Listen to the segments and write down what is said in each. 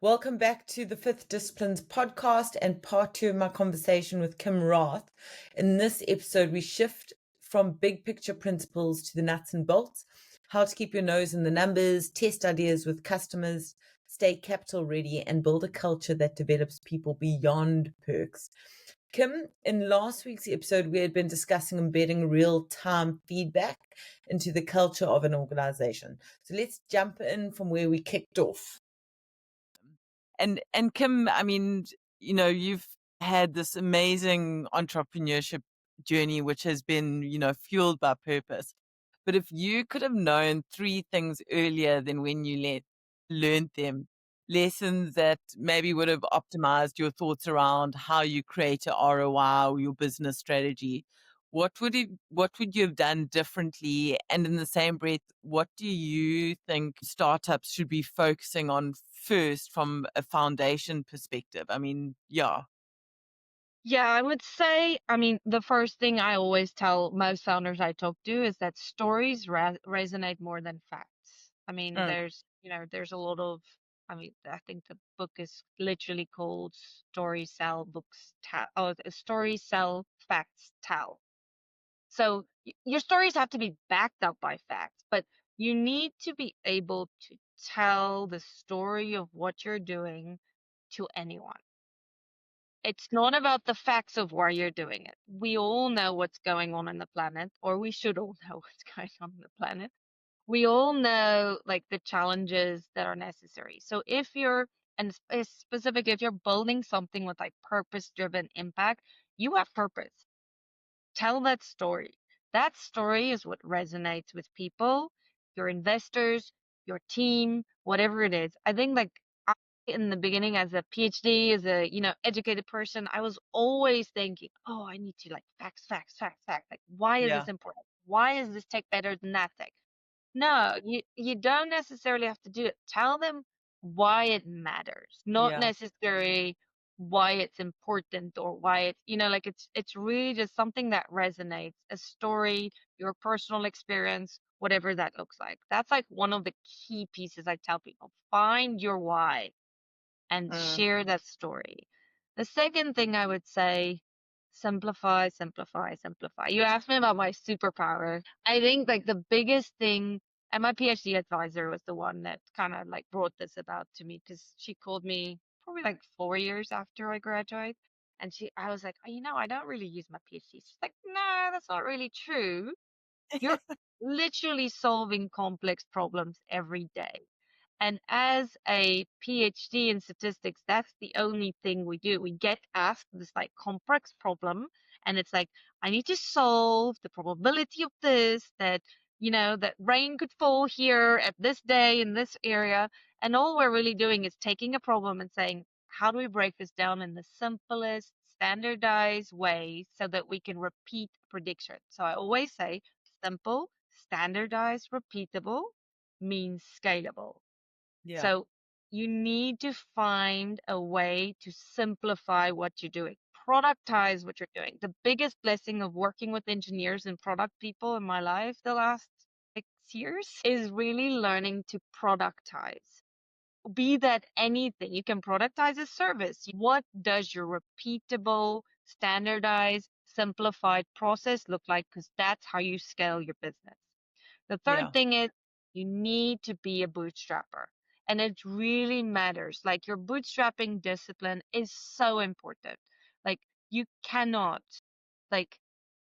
Welcome back to the Fifth Disciplines podcast and part two of my conversation with Kim Raath. In this episode, we shift from big picture principles to the nuts and bolts, how to keep your nose in the numbers, test ideas with customers, stay capital ready, and build a culture that develops people beyond perks. Kim, in last week's episode, we had been discussing embedding real-time feedback into the culture of an organization. So let's jump in from where we kicked off. And Kim, I mean, you've had this amazing entrepreneurship journey, which has been, fueled by purpose. But if you could have known three things earlier than when you learned them, lessons that maybe would have optimized your thoughts around how you create a ROI or your business strategy, what would you have done differently? And in the same breath, what do you think startups should be focusing on first from a foundation perspective? I mean, yeah. Yeah, I would say, the first thing I always tell most founders I talk to is that stories resonate more than facts. Mm, There's a lot of, I think the book is literally called Stories Sell Books Tell, or Stories Sell Facts Tell. So your stories have to be backed up by facts, but you need to be able to tell the story of what you're doing to anyone. It's not about the facts of why you're doing it. We all know what's going on the planet, or we should all know what's going on the planet. We all know like the challenges that are necessary. So if you're, and specifically, if you're building something with like purpose-driven impact, you have purpose. Tell that story. That story is what resonates with people, your investors, your team, whatever it is. I think like in the beginning as a PhD, as a, educated person, I was always thinking, oh, I need to like facts, facts, facts, facts. Like, why is yeah, this important? Why is this tech better than that tech? No, you don't necessarily have to do it. Tell them why it matters, not yeah, necessarily why it's important or why it's, like it's really just something that resonates, a story, your personal experience, whatever that looks like. That's like one of the key pieces I tell people. Find your why and mm, share that story. The second thing I would say, simplify, simplify, simplify. You asked me about my superpower. I think like the biggest thing, and my PhD advisor was the one that kind of like brought this about to me because she called me probably like 4 years after I graduated. And I was like, oh, I don't really use my PhD. She's like, no, that's not really true. You're literally solving complex problems every day. And as a PhD in statistics, that's the only thing we do. We get asked this like complex problem, and it's like, I need to solve the probability of this, that rain could fall here at this day in this area. And all we're really doing is taking a problem and saying, how do we break this down in the simplest, standardized way so that we can repeat prediction? So I always say simple, standardized, repeatable means scalable. yeah, So you need to find a way to simplify what you're doing, productize what you're doing. The biggest blessing of working with engineers and product people in my life the last 6 years is really learning to productize. Be that anything, you can productize a service. What does your repeatable, standardized, simplified process look like? Because that's how you scale your business. The third yeah, thing is you need to be a bootstrapper. And it really matters. Like your bootstrapping discipline is so important. Like you cannot, like,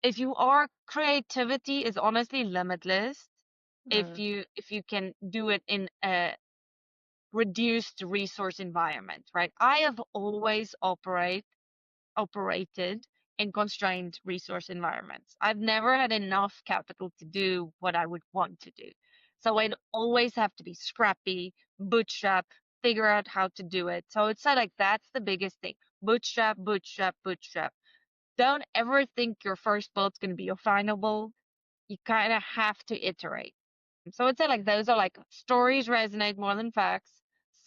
if you are, creativity is honestly limitless mm, if you can do it in a reduced resource environment, right? I have always operated in constrained resource environments. I've never had enough capital to do what I would want to do. So I'd always have to be scrappy, bootstrap, figure out how to do it. So it's like that's the biggest thing. Bootstrap, bootstrap, bootstrap. Don't ever think your first build's going to be your final build. You kind of have to iterate. So it's like those are like stories resonate more than facts.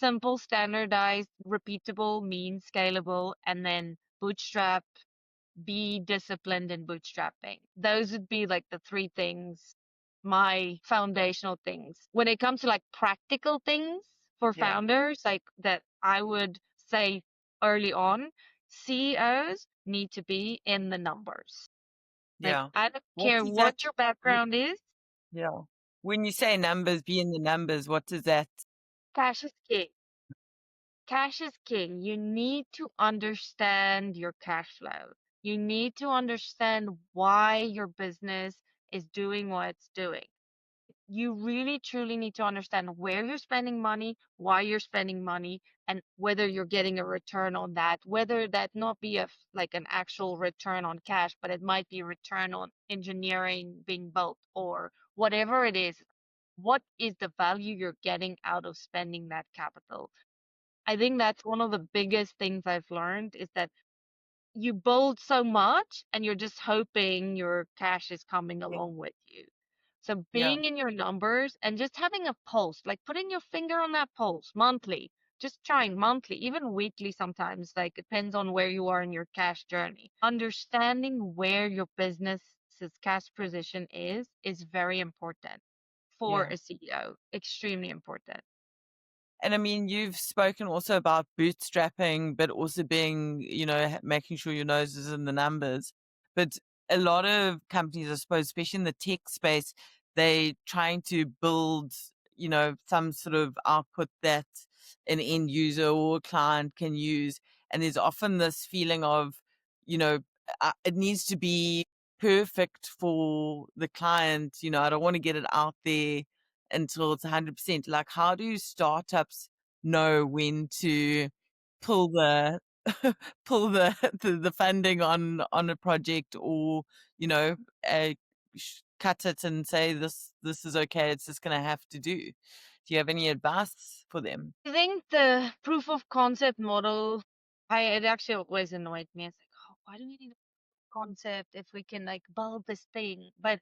Simple, standardized, repeatable, mean, scalable, and then bootstrap, be disciplined in bootstrapping. Those would be like the three things, my foundational things. When it comes to like practical things, For Yeah. founders, like that, I would say early on, CEOs need to be in the numbers. Like, Yeah. I don't What care does that what your w background is, yeah. When you say numbers, be in the numbers, what does that cash is king. Cash is king. You need to understand your cash flow. You need to understand why your business is doing what it's doing. You really truly need to understand where you're spending money, why you're spending money, and whether you're getting a return on that. Whether that not be like an actual return on cash, but it might be a return on engineering being built or whatever it is. What is the value you're getting out of spending that capital? I think that's one of the biggest things I've learned is that you build so much and you're just hoping your cash is coming yeah, along with you. So yeah, being in your numbers and just having a pulse, like putting your finger on that pulse monthly, just trying monthly, even weekly sometimes, like it depends on where you are in your cash journey. Understanding where your business's cash position is very important for yeah. a CEO, extremely important. And I mean, you've spoken also about bootstrapping, but also being, making sure your nose is in the numbers. But a lot of companies, I suppose, especially in the tech space, they trying to build, some sort of output that an end user or a client can use. And there's often this feeling of, it needs to be perfect for the client. I don't want to get it out there until it's 100%. Like, how do startups know when to pull the pull the funding on a project, or you know uh, cut it and say this is okay, it's just going to have to do you have any advice for them? I think the proof of concept model, it actually always annoyed me. It's like, oh, why do we need a concept if we can like build this thing? But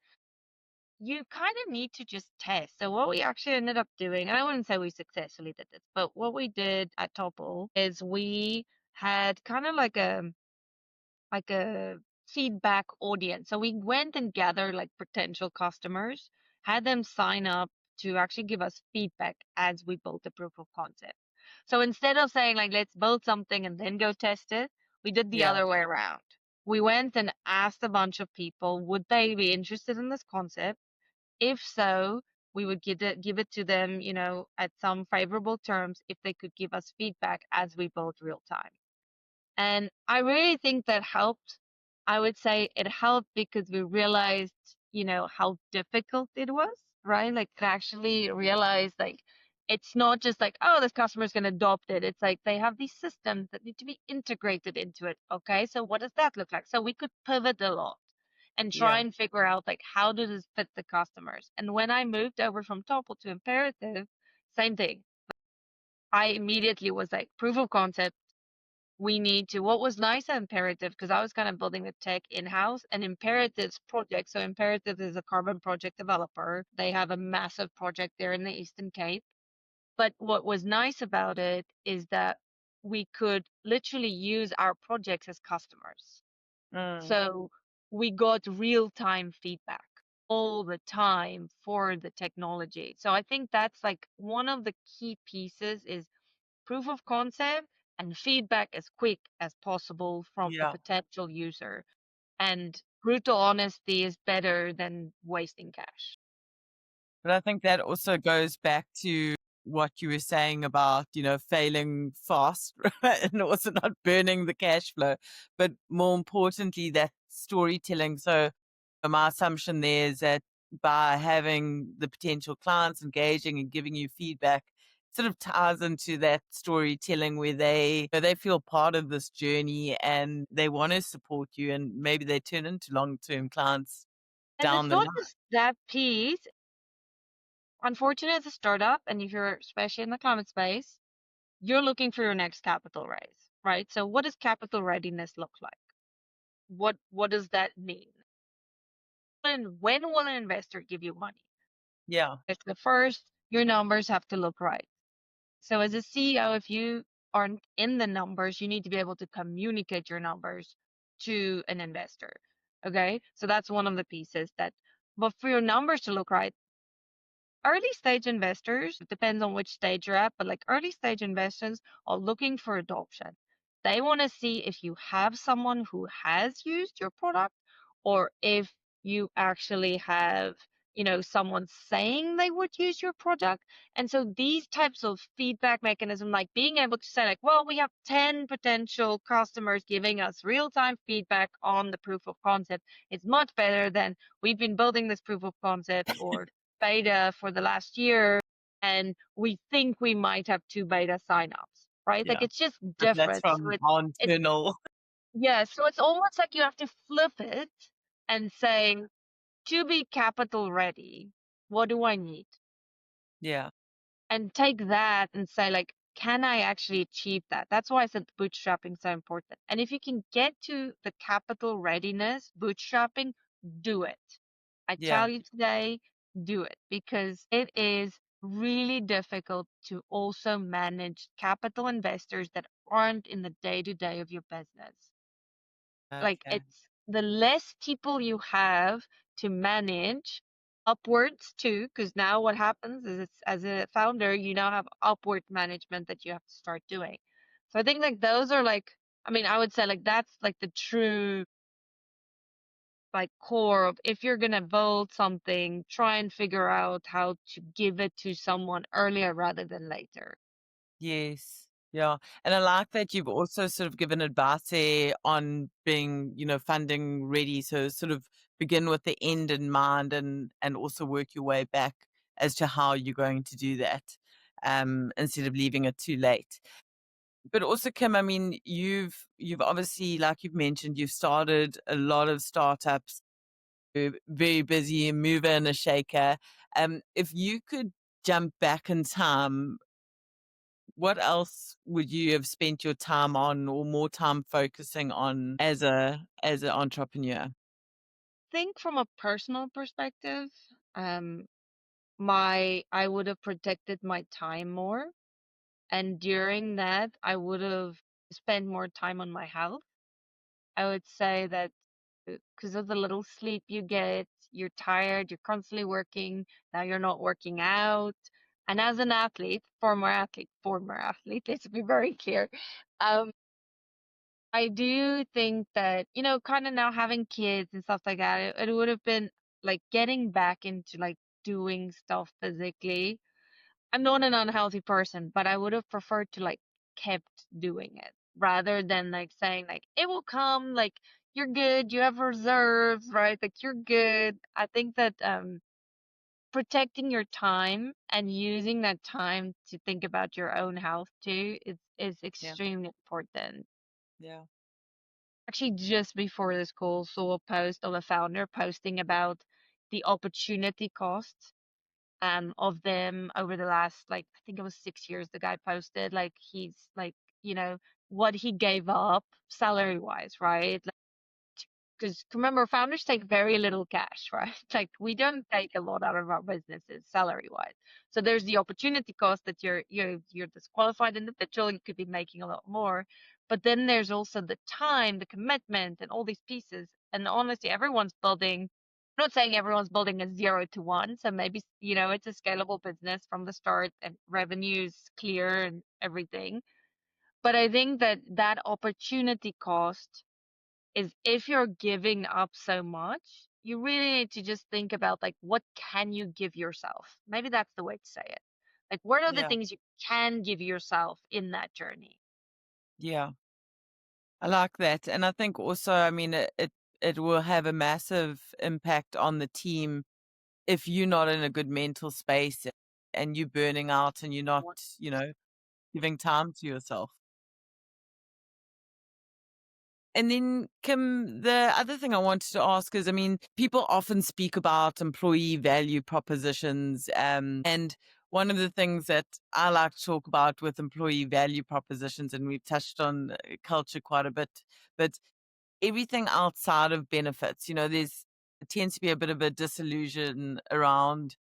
you kind of need to just test. So what we actually ended up doing, and I wouldn't say we successfully did this, but what we did at Topple is we had kind of like a feedback audience. So we went and gathered like potential customers, had them sign up to actually give us feedback as we built the proof of concept. So instead of saying like let's build something and then go test it, we did the Yeah, other way around. We went and asked a bunch of people, would they be interested in this concept? If so, we would give it to them, at some favorable terms if they could give us feedback as we built real time. And I really think that helped. I would say it helped because we realized, how difficult it was, right? Like to actually realize like it's not just like, oh, this customer is going to adopt it. It's like they have these systems that need to be integrated into it. Okay, so what does that look like? So we could pivot a lot and try yeah. and figure out like how does this fit the customers. And when I moved over from Topple to Imperative, same thing. I immediately was like proof of concept, we need to what was nice at Imperative because I was kind of building the tech in-house and Imperative's project. So Imperative is a carbon project developer. They have a massive project there in the Eastern Cape. But what was nice about it is that we could literally use our projects as customers. Mm, So we got real-time feedback all the time for the technology. So I think that's like one of the key pieces is proof of concept and feedback as quick as possible from a yeah. potential user. And brutal honesty is better than wasting cash. But I think that also goes back to what you were saying about, failing fast, right? And also not burning the cash flow. But more importantly, that storytelling. So my assumption there is that by having the potential clients engaging and giving you feedback, sort of ties into that storytelling where they feel part of this journey and they want to support you, and maybe they turn into long-term clients And down it's the not line. just that piece. Unfortunately, as a startup, and if you're especially in the climate space, you're looking for your next capital raise, right? So what does capital readiness look like? What does that mean? And when will an investor give you money? Yeah, It's the first, your numbers have to look right. So as a CEO, if you aren't in the numbers, you need to be able to communicate your numbers to an investor. Okay. So that's one of the pieces that, but for your numbers to look right, early stage investors, it depends on which stage you're at, but like early stage investors are looking for adoption. They want to see if you have someone who has used your product or if you actually have, someone saying they would use your product. And so these types of feedback mechanism, like being able to say like, well, we have 10 potential customers giving us real-time feedback on the proof of concept. It's much better than we've been building this proof of concept or beta for the last year, and we think we might have 2 beta signups, right? Like Yeah. it's just But that's different. So from our it's internal. yeah, so it's almost like you have to flip it and say, to be capital ready, what do I need? Yeah. And take that and say like, can I actually achieve that? That's why I said bootstrapping is so important. And if you can get to the capital readiness, bootstrapping, do it. I Yeah. tell you today, do it because it is really difficult to also manage capital investors that aren't in the day to day of your business. Like Okay. it's the less people you have to manage upwards too, because now what happens is it's, as a founder, you now have upward management that you have to start doing. So I think like those are like, I mean, I would say like that's like the true like core of if you're gonna build something, try and figure out how to give it to someone earlier rather than later. Yes. Yeah. And I like that you've also sort of given advice there on being, funding ready. So sort of begin with the end in mind and also work your way back as to how you're going to do that, instead of leaving it too late. But also, Kim, I mean, you've obviously, like you've mentioned, you've started a lot of startups. You're very busy, a mover and a shaker. If you could jump back in time, what else would you have spent your time on or more time focusing on as an entrepreneur? Think from a personal perspective, um, my I would have protected my time more. And during that, I would have spent more time on my health. I would say that because of the little sleep you get, you're tired, you're constantly working, now you're not working out. And as an athlete, former athlete, let's be very clear. Um, I do think that, kind of now having kids and stuff like that, it would have been like getting back into like doing stuff physically. I'm not an unhealthy person, but I would have preferred to like kept doing it rather than like saying like it will come, like you're good, you have reserves, right? Like you're good. I think that protecting your time and using that time to think about your own health too is Yeah, extremely important. yeah, Actually, just before this call, saw a post of a founder posting about the opportunity cost of them over the last, like I think it was 6 years. The guy posted like he's like, what he gave up salary wise, right? Because remember, founders take very little cash, right? Like we don't take a lot out of our businesses salary wise. So there's the opportunity cost that you're disqualified individual. You could be making a lot more, but then there's also the time, the commitment, and all these pieces. And honestly, everyone's building. I'm not saying everyone's building a 0 to 1. So maybe it's a scalable business from the start and revenues clear and everything. But I think that that opportunity cost is if you're giving up so much, you really need to just think about like what can you give yourself? Maybe that's the way to say it. Like what are the yeah, things you can give yourself in that journey? yeah. I like that. And I think also, I mean, it will have a massive impact on the team if you're not in a good mental space and you're burning out and you're not, you know, giving time to yourself. And then, Kim, the other thing I wanted to ask is, I mean, people often speak about employee value propositions. And one of the things that I like to talk about with employee value propositions, and we've touched on culture quite a bit, but everything outside of benefits, it tends to be a bit of a disillusion around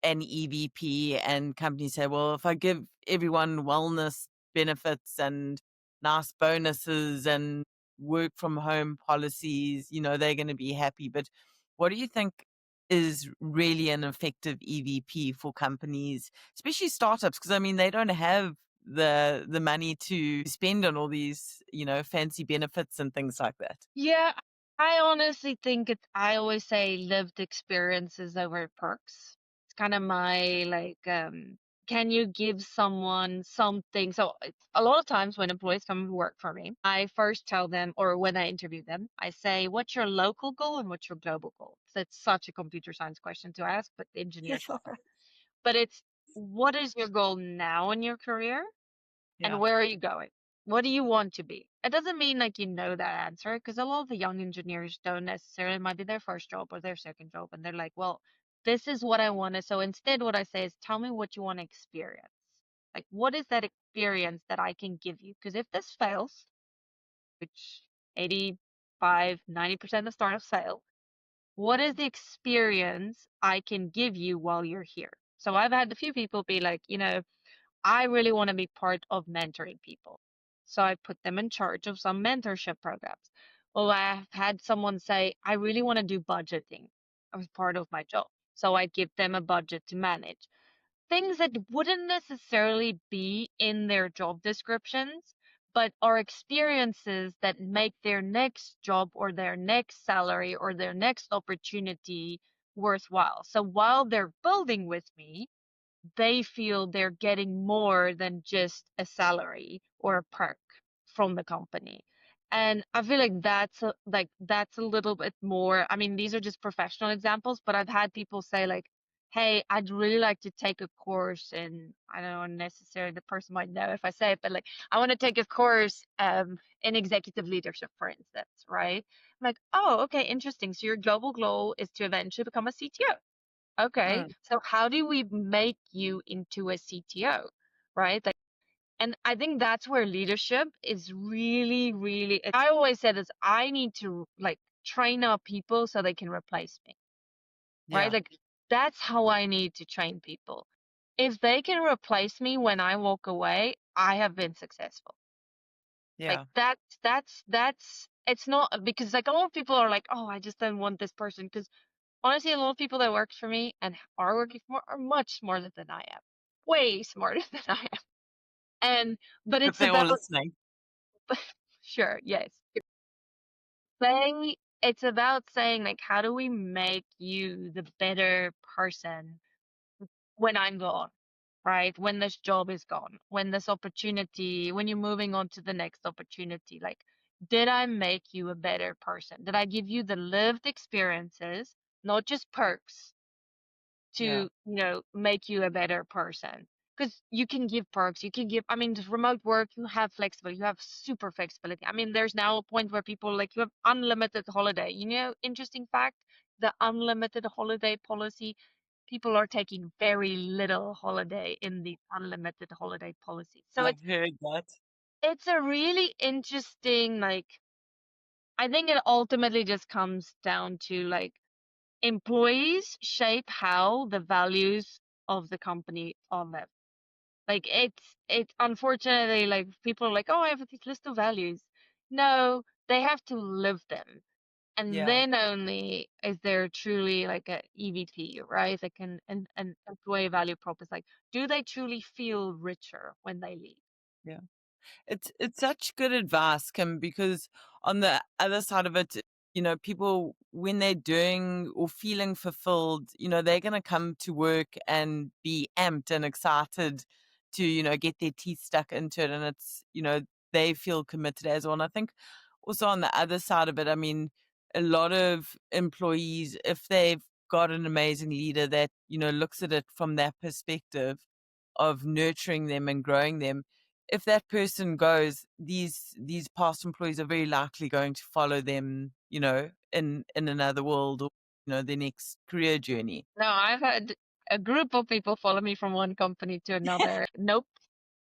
an EVP, and companies say, well, if I give everyone wellness benefits and nice bonuses and work from home policies, they're going to be happy. But what do you think? is really an effective EVP for companies, especially startups, because I mean they don't have the money to spend on all these, fancy benefits and things like that. Yeah, I honestly think I always say lived experiences over perks. It's kind of my like, can you give someone something? So a lot of times when employees come to work for me, I first tell them, or when I interview them, I say, what's your local goal and what's your global goal? So it's such a computer science question to ask, but the engineers love it. But it's, what is your goal now in your career? And Yeah. where are you going? What do you want to be? It doesn't mean like you know that answer because a lot of the young engineers don't necessarily, it might be their first job or their second job, and they're like, well, this is what I want to. So instead, what I say is, tell me what you want to experience. Like, what is that experience that I can give you? Because if this fails, which 85, 90% of startups fail, what is the experience I can give you while you're here? So I've had a few people be like, I really want to be part of mentoring people. So I put them in charge of some mentorship programs. Or I've had someone say, I really want to do budgeting as part of my job. So I give them a budget to manage. Things that wouldn't necessarily be in their job descriptions, but are experiences that make their next job or their next salary or their next opportunity worthwhile. So while they're building with me, they feel they're getting more than just a salary or a perk from the company. And I feel like that's a little bit more. I mean, these are just professional examples, but I've had people say like, "Hey, I'd really like to take a course in, I don't know necessarily the person might know if I say it, but like I want to take a course in executive leadership, for instance, right?" I'm like, "Oh, okay, interesting. So your global goal is to eventually become a CTO. Okay, Mm, so how do we make you into a CTO, right? Like, and I think that's where leadership is really, really. I always said is I need to like train up people so they can replace me, right? yeah, Like that's how I need to train people. If they can replace me when I walk away, I have been successful. Like yeah, that's it's not because like a lot of people are like, oh, I just don't want this person because honestly, a lot of people that work for me and are working for are much smarter than I am. Way smarter than I am. And but if it's they're all about listening. sure, yes. Saying it's about saying like how do we make you the better person when I'm gone, right? When this job is gone, when this opportunity, when you're moving on to the next opportunity, like did I make you a better person? Did I give you the lived experiences, not just perks? To Yeah, make you a better person because you can give perks you can give I mean just remote work you have flexibility you have super flexibility. I mean there's now a point where people like you have unlimited holiday, interesting fact, the unlimited holiday policy, people are taking very little holiday in the unlimited holiday policy. So I've heard that. it's a really interesting like I think it ultimately just comes down to like employees shape how the values of the company are lived. Like it's unfortunately like people are like, oh, I have this list of values. No, they have to live them. And Yeah, then only is there truly like a EVP, right? Like an employee value prop is like, do they truly feel richer when they leave? yeah. It's such good advice, Kim, because on the other side of it, people when they're doing or feeling fulfilled, they're gonna come to work and be amped and excited to, get their teeth stuck into it. And it's, they feel committed as well. And I think also on the other side of it, I mean, a lot of employees, if they've got an amazing leader that, looks at it from that perspective of nurturing them and growing them, if that person goes, these past employees are very likely going to follow them, in another world or, their next career journey. No, I've had a group of people follow me from one company to another. Nope.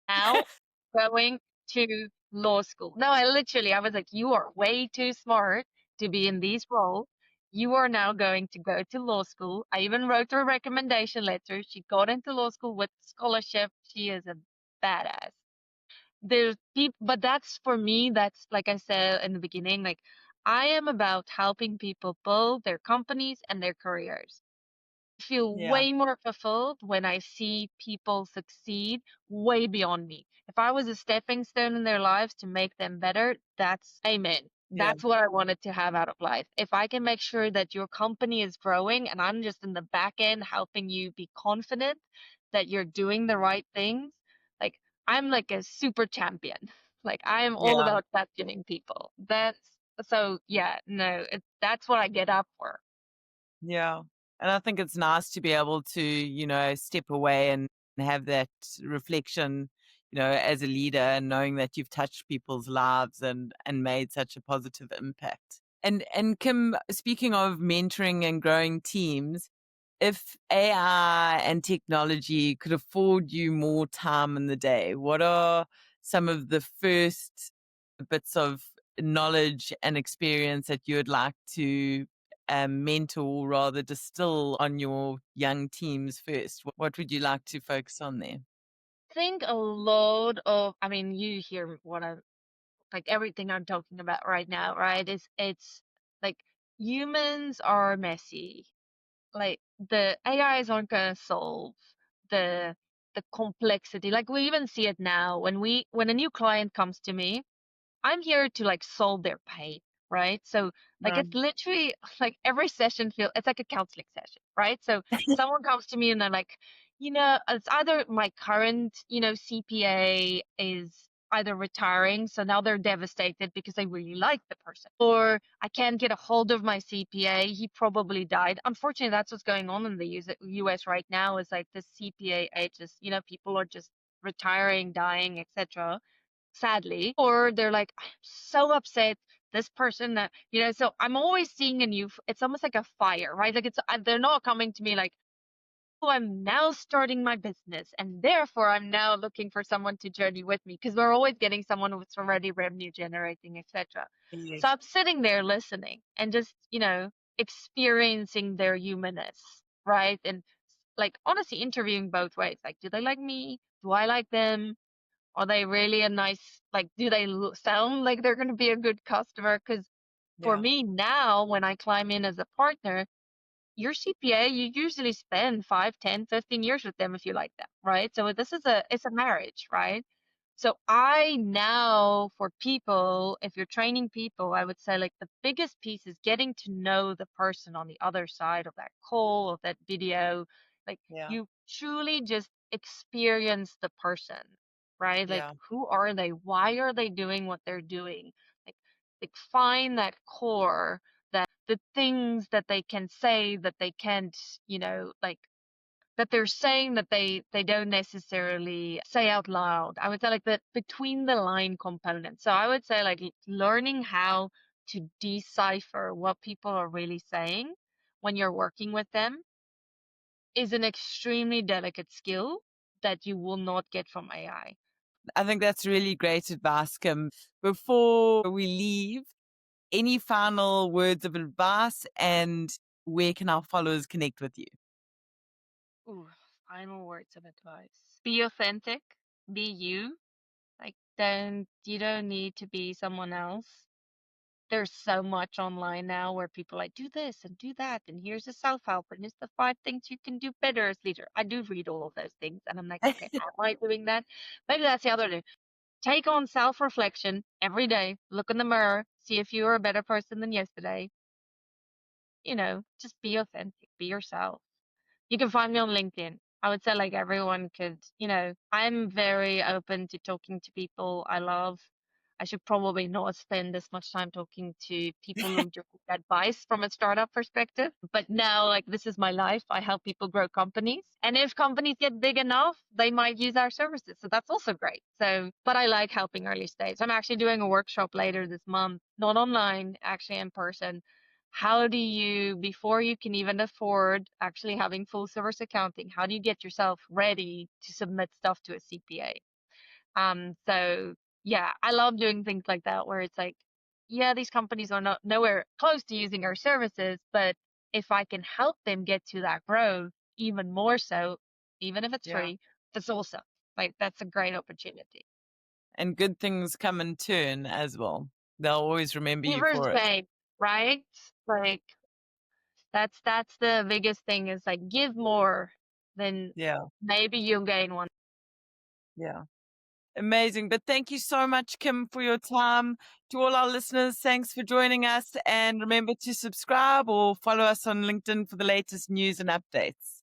Now going to law school. No, I was like, you are way too smart to be in these roles. You are now going to go to law school. I even wrote her a recommendation letter. She got into law school with scholarship. She is a badass. There's people, but that's for me, that's like I said in the beginning, like I am about helping people build their companies and their careers. Feel Yeah. way more fulfilled when I see people succeed way beyond me. If I was a stepping stone in their lives to make them better, that's amen. Yeah. That's what I wanted to have out of life. If I can make sure that your company is growing and I'm just in the back end helping you be confident that you're doing the right things, like I'm like a super champion. Like I am all Yeah. about championing people. That's so yeah, no, that's what I get up for. Yeah. And I think it's nice to be able to, step away and have that reflection, as a leader and knowing that you've touched people's lives and made such a positive impact. And Kim, speaking of mentoring and growing teams, if AI and technology could afford you more time in the day, what are some of the first bits of knowledge and experience that you would like to mentor, rather distill on your young teams first? What would you like to focus on there? Think a lot of, I mean, you hear what I like everything I'm talking about right now, right? It's like humans are messy. Like the AIs aren't gonna solve the the complexity. Like we even see it now when a new client comes to me, I'm here to like solve their pain, right? So like it's Um, literally like every session feel it's like a counseling session, right? So someone comes to me and they're like, it's either my current, CPA is either retiring, so now they're devastated because they really like the person, or I can't get a hold of my CPA. He probably died. Unfortunately, that's what's going on in the US right now. Is like the CPA ages, people are just retiring, dying, etc, sadly, or they're like, I'm so upset. This person that, so I'm always seeing a new, it's almost like a fire, right? Like they're not coming to me like, oh, I'm now starting my business and therefore I'm now looking for someone to journey with me because we're always getting someone who's already revenue generating, etc. So yes. I'm sitting there listening and just, experiencing their humanness, right? And like honestly interviewing both ways. Like, do they like me? Do I like them? Are they really a nice, like, do they sound like they're going to be a good customer? Because for Yeah. me now, when I climb in as a partner, your CPA, you usually spend 5, 10, 15 years with them if you like them, right? So it's a marriage, right? So I now, for people, if you're training people, I would say like the biggest piece is getting to know the person on the other side of that call, of that video. Like Yeah. you truly just experience the person, right? Like Yeah. who are they? Why are they doing what they're doing? Like, like find that core, the things that they can say that they can't, like that they're saying that they don't necessarily say out loud. I would say like the between the line component. So I would say like learning how to decipher what people are really saying when you're working with them is an extremely delicate skill that you will not get from AI. I think that's really great advice, Kim. Before we leave, any final words of advice, and where can our followers connect with you? Ooh, final words of advice. Be authentic, be you. Like you don't need to be someone else. There's so much online now where people like do this and do that, and here's a self-help, and here's the 5 things you can do better as leader. I do read all of those things, and I'm like, okay, am I doing that? Maybe that's the other thing. Take on self-reflection every day. Look in the mirror, see if you are a better person than yesterday. Just be authentic, be yourself. You can find me on LinkedIn. I would say like everyone could, I'm very open to talking to people I love. I should probably not spend this much time talking to people who just need advice from a startup perspective. But now, like, this is my life. I help people grow companies. And if companies get big enough, they might use our services. So that's also great. So, but I like helping early stage. I'm actually doing a workshop later this month, not online, actually in person. How do you, before you can even afford actually having full service accounting, how do you get yourself ready to submit stuff to a CPA? So yeah, I love doing things like that where it's like, yeah, these companies are not nowhere close to using our services, but if I can help them get to that growth even more so, even if it's Yeah. free, that's awesome. Like that's a great opportunity. And good things come in turn as well. They'll always remember you Reverse for it. pain, right? Like That's the biggest thing is like give more than Yeah, maybe you'll gain one. yeah. Amazing. But thank you so much, Kim, for your time. To all our listeners, thanks for joining us. And remember to subscribe or follow us on LinkedIn for the latest news and updates.